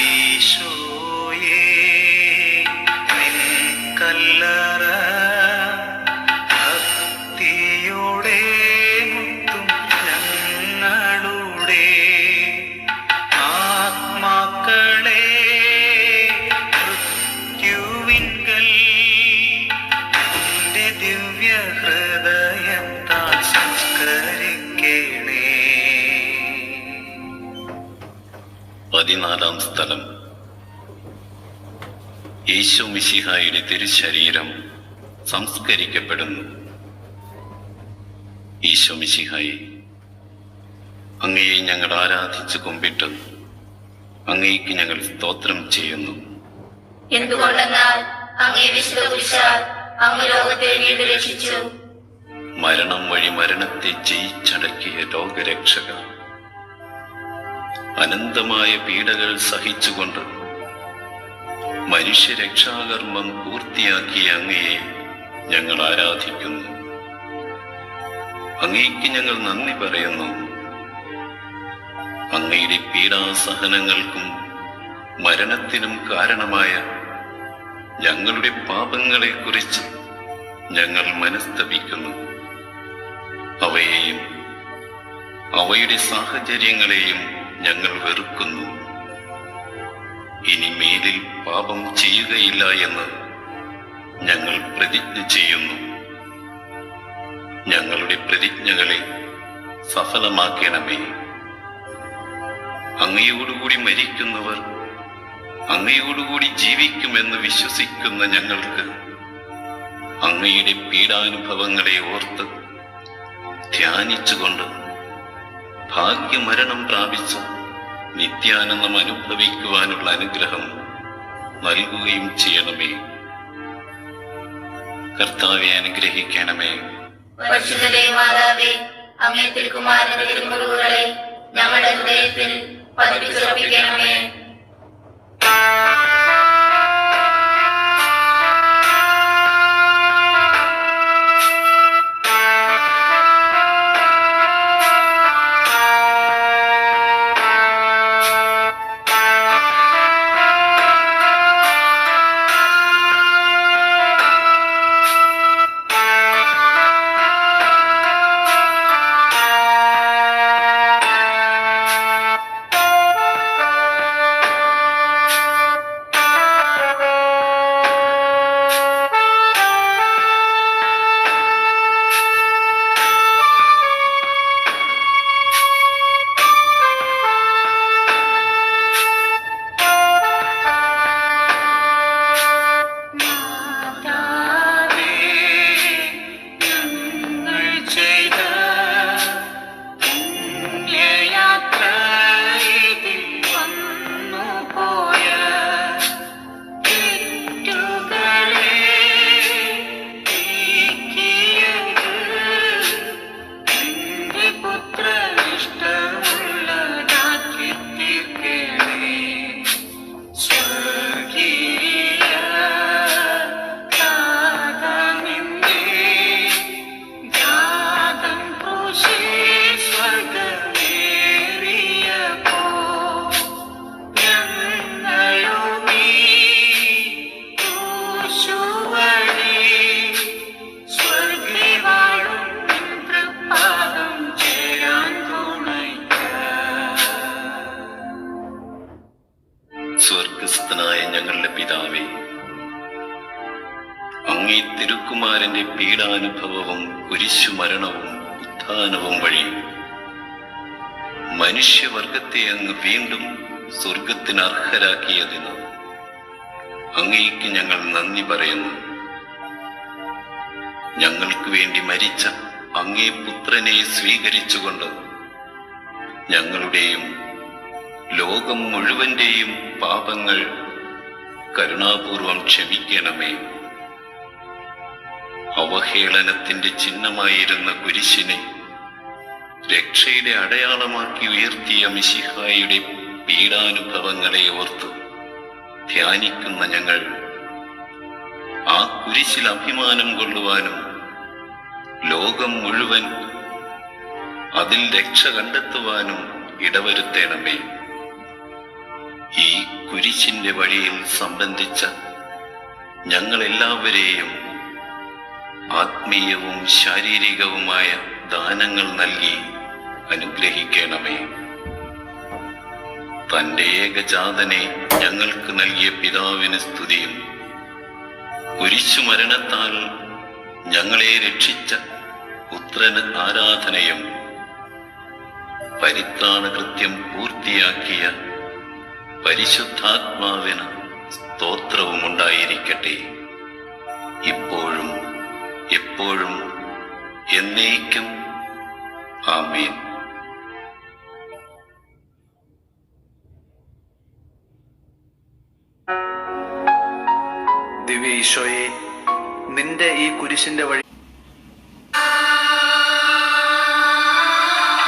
ഈശോയേ, നിൻ കല്ലറ ഭക്തിയോടെ മുത്തും ഞങ്ങളുടെ ആത്മാക്കളെ മൃത്യുവിങ്കൽ നിന്റെ ദിവ്യ ഹൃദയത്താൽ സംസ്കരിക്കണേ. 14 സ്ഥലം. യേശു മിശിഹായുടെ തിരുശരീരം സംസ്കരിക്കപ്പെടുന്നു. ഈശോ മിശിഹായെ, അങ്ങയെ ഞങ്ങൾ ആരാധിച്ചു കുമ്പിട്ട് അങ്ങേക്ക് ഞങ്ങൾ സ്തോത്രം ചെയ്യുന്നു. എന്തുകൊണ്ടെന്നാൽ അങ്ങേ വിശുദ്ധ കുരിശാൽ അങ്ങ് ലോകത്തെ വീണ്ടും രക്ഷിച്ചു. മരണം വഴി മരണത്തെ ജയിച്ചടക്കിയ ലോകരക്ഷക, അനന്തമായ പീഡകൾ സഹിച്ചുകൊണ്ട് മനുഷ്യരക്ഷാകർമ്മം പൂർത്തിയാക്കിയ അങ്ങയെ ഞങ്ങൾ ആരാധിക്കുന്നു. അങ്ങേക്ക് ഞങ്ങൾ നന്ദി പറയുന്നു. അങ്ങയുടെ പീഡാസഹനങ്ങൾക്കും മരണത്തിനും കാരണമായ ഞങ്ങളുടെ പാപങ്ങളെക്കുറിച്ച് ഞങ്ങൾ മനസ്തപിക്കുന്നു. അവയെയും അവയുടെ സാഹചര്യങ്ങളെയും ഞങ്ങൾ വെറുക്കുന്നു. ഇനി മേലിൽ പാപം ചെയ്യുകയില്ല എന്ന് ഞങ്ങൾ പ്രതിജ്ഞ ചെയ്യുന്നു. ഞങ്ങളുടെ പ്രതിജ്ഞകളെ സഫലമാക്കണമേ. അങ്ങയോടുകൂടി മരിക്കുന്നവർ അങ്ങയോടുകൂടി ജീവിക്കുമെന്ന് വിശ്വസിക്കുന്ന ഞങ്ങൾക്ക് അങ്ങയുടെ പീഡാനുഭവങ്ങളെ ഓർത്ത് ധ്യാനിച്ചുകൊണ്ട് ഭാഗ്യമരണം പ്രാപിച്ച് നിത്യാനന്ദം അനുഭവിക്കുവാനുള്ള അനുഗ്രഹം നൽകുകയും ചെയ്യണമേ. കർത്താവെ, അനുഗ്രഹിക്കണമേ. പരിശുദ്ധ മാതാവേ, അങ്ങേ തിരുക്കുമാരന്റെ തിരുമുറിവുകളെ ഞങ്ങളുടെ ഹൃദയത്തിൽ പതിപ്പിച്ചുറപ്പിക്കണമേ. സ്വർഗസ്ഥനായ ഞങ്ങളുടെ പിതാവേ, അങ്ങേ തിരുക്കുമാരന്റെ പീഡാനുഭവവും കുരിശുമരണവും ഉത്ഥാനവും വഴി മനുഷ്യവർഗത്തെ അങ്ങ് വീണ്ടും സ്വർഗത്തിന് അർഹരാക്കിയതിന് അങ്ങേക്ക് ഞങ്ങൾ നന്ദി പറയുന്നു. ഞങ്ങൾക്ക് വേണ്ടി മരിച്ച അങ്ങേ പുത്രനെ സ്വീകരിച്ചുകൊണ്ട് ഞങ്ങളുടെയും ലോകം മുഴുവന്റെയും പാപങ്ങൾ കരുണാപൂർവം ക്ഷമിക്കണമേ. അവഹേളനത്തിന്റെ ചിഹ്നമായിരുന്ന കുരിശിനെ രക്ഷയുടെ അടയാളമാക്കി ഉയർത്തിയ മിശിഹായുടെ പീഡാനുഭവങ്ങളെ ഓർത്ത് ധ്യാനിക്കുന്ന ഞങ്ങൾ ആ കുരിശിൽ അഭിമാനം കൊള്ളുവാനും ലോകം മുഴുവൻ അതിൽ രക്ഷ കണ്ടെത്തുവാനും ഇടവരുത്തേണമേ. ഈ കുരിശിന്റെ വഴിയിൽ സംബന്ധിച്ച ഞങ്ങളെല്ലാവരെയും ആത്മീയവും ശാരീരികവുമായ ദാനങ്ങൾ നൽകി അനുഗ്രഹിക്കണമേ. തന്റെ ഏകജാതനെ ഞങ്ങൾക്ക് നൽകിയ പിതാവിന് സ്തുതിയും കുരിശുമരണത്താൽ ഞങ്ങളെ രക്ഷിച്ച പുത്രന് ആരാധനയും പരിത്രാണകൃത്യം പൂർത്തിയാക്കിയ പരിശുദ്ധാത്മാവിന് സ്തോത്രവും ഉണ്ടായിരിക്കട്ടെ, ഇപ്പോഴും എപ്പോഴും എന്നേക്കും. ആമേൻ. ദിവ്യ ഈശോയെ, നിന്റെ ഈ കുരിശിന്റെ വഴി